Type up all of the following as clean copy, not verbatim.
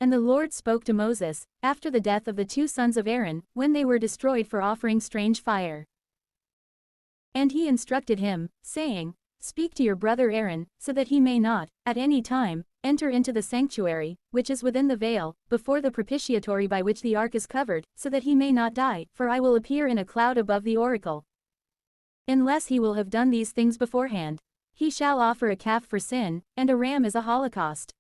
And the Lord spoke to Moses, after the death of the 2 sons of Aaron, when they were destroyed for offering strange fire. And he instructed him, saying, Speak to your brother Aaron, so that he may not, at any time, enter into the sanctuary, which is within the veil, before the propitiatory by which the ark is covered, so that he may not die, for I will appear in a cloud above the oracle. Unless he will have done these things beforehand. He shall offer a calf for sin, and a ram as a holocaust.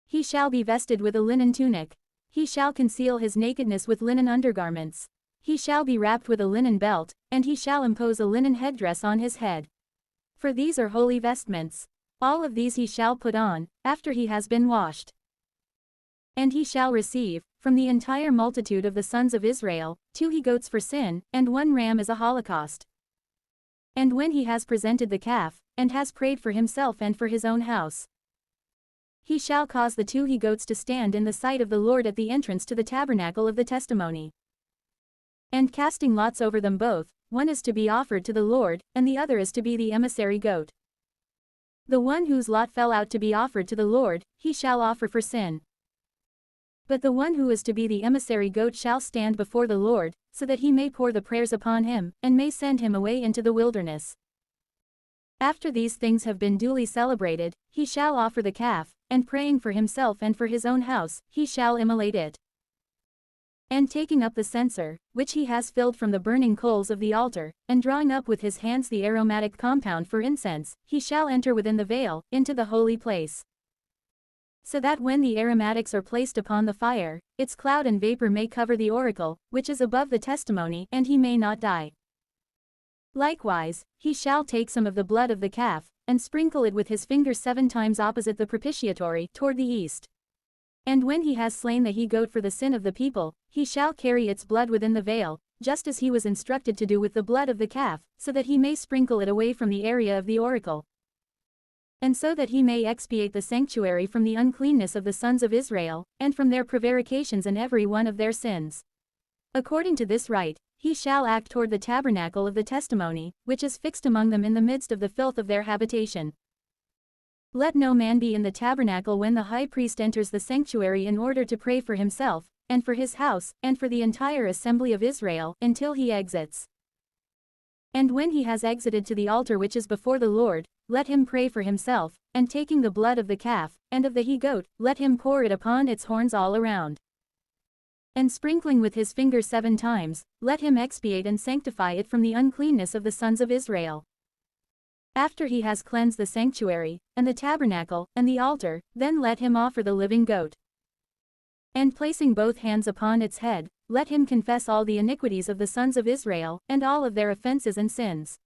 He shall be vested with a linen tunic. He shall conceal his nakedness with linen undergarments. He shall be wrapped with a linen belt, and he shall impose a linen headdress on his head. For these are holy vestments. All of these he shall put on, after he has been washed. And he shall receive, from the entire multitude of the sons of Israel, 2 he-goats for sin, and 1 ram as a holocaust. And when he has presented the calf, and has prayed for himself and for his own house, he shall cause the 2 he-goats to stand in the sight of the Lord at the entrance to the tabernacle of the testimony. And casting lots over them both, one is to be offered to the Lord, and the other is to be the emissary goat. The one whose lot fell out to be offered to the Lord, he shall offer for sin. But the one who is to be the emissary goat shall stand before the Lord, so that he may pour the prayers upon him, and may send him away into the wilderness. After these things have been duly celebrated, he shall offer the calf, and praying for himself and for his own house, he shall immolate it. And taking up the censer, which he has filled from the burning coals of the altar, and drawing up with his hands the aromatic compound for incense, he shall enter within the veil, into the holy place. So that when the aromatics are placed upon the fire, its cloud and vapor may cover the oracle, which is above the testimony, and he may not die. Likewise, he shall take some of the blood of the calf, and sprinkle it with his finger 7 times opposite the propitiatory, toward the east. And when he has slain the he-goat for the sin of the people, he shall carry its blood within the veil, just as he was instructed to do with the blood of the calf, so that he may sprinkle it away from the area of the oracle. And so that he may expiate the sanctuary from the uncleanness of the sons of Israel, and from their prevarications and every one of their sins. According to this rite, he shall act toward the tabernacle of the testimony, which is fixed among them in the midst of the filth of their habitation. Let no man be in the tabernacle when the high priest enters the sanctuary in order to pray for himself, and for his house, and for the entire assembly of Israel, until he exits. And when he has exited to the altar which is before the Lord, let him pray for himself, and taking the blood of the calf, and of the he-goat, let him pour it upon its horns all around. And sprinkling with his finger 7 times, let him expiate and sanctify it from the uncleanness of the sons of Israel. After he has cleansed the sanctuary, and the tabernacle, and the altar, then let him offer the living goat. And placing both hands upon its head, let him confess all the iniquities of the sons of Israel, and all of their offenses and sins.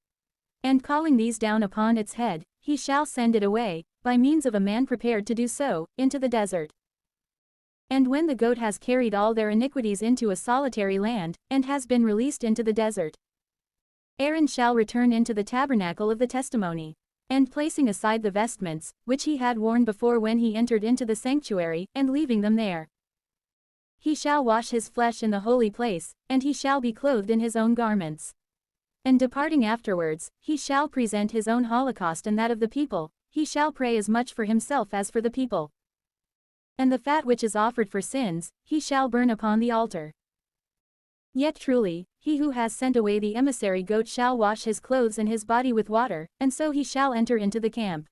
And calling these down upon its head, he shall send it away, by means of a man prepared to do so, into the desert. And when the goat has carried all their iniquities into a solitary land, and has been released into the desert, Aaron shall return into the tabernacle of the testimony. And placing aside the vestments, which he had worn before when he entered into the sanctuary, and leaving them there, he shall wash his flesh in the holy place, and he shall be clothed in his own garments. And departing afterwards, he shall present his own holocaust and that of the people, he shall pray as much for himself as for the people. And the fat which is offered for sins, he shall burn upon the altar. Yet truly, he who has sent away the emissary goat shall wash his clothes and his body with water, and so he shall enter into the camp.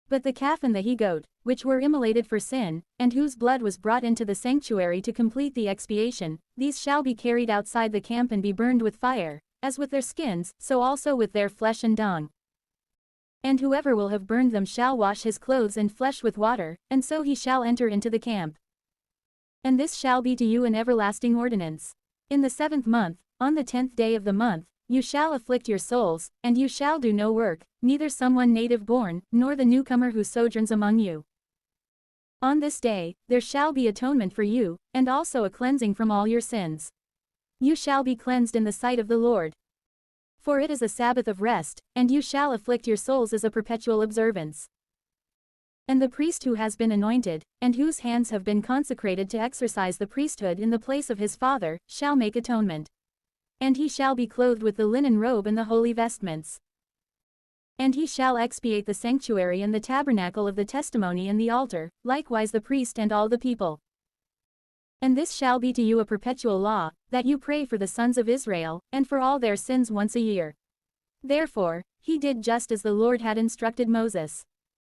But the calf and the he-goat, which were immolated for sin, and whose blood was brought into the sanctuary to complete the expiation, these shall be carried outside the camp and be burned with fire, as with their skins, so also with their flesh and dung. And whoever will have burned them shall wash his clothes and flesh with water, and so he shall enter into the camp. And this shall be to you an everlasting ordinance. In the 7th month, on the 10th day of the month, you shall afflict your souls, and you shall do no work, neither someone native born, nor the newcomer who sojourns among you. On this day, there shall be atonement for you, and also a cleansing from all your sins. You shall be cleansed in the sight of the Lord. For it is a Sabbath of rest, and you shall afflict your souls as a perpetual observance. And the priest who has been anointed, and whose hands have been consecrated to exercise the priesthood in the place of his father, shall make atonement. And he shall be clothed with the linen robe and the holy vestments. And he shall expiate the sanctuary and the tabernacle of the testimony and the altar, likewise the priest and all the people. And this shall be to you a perpetual law, that you pray for the sons of Israel, and for all their sins once a year. Therefore, he did just as the Lord had instructed Moses.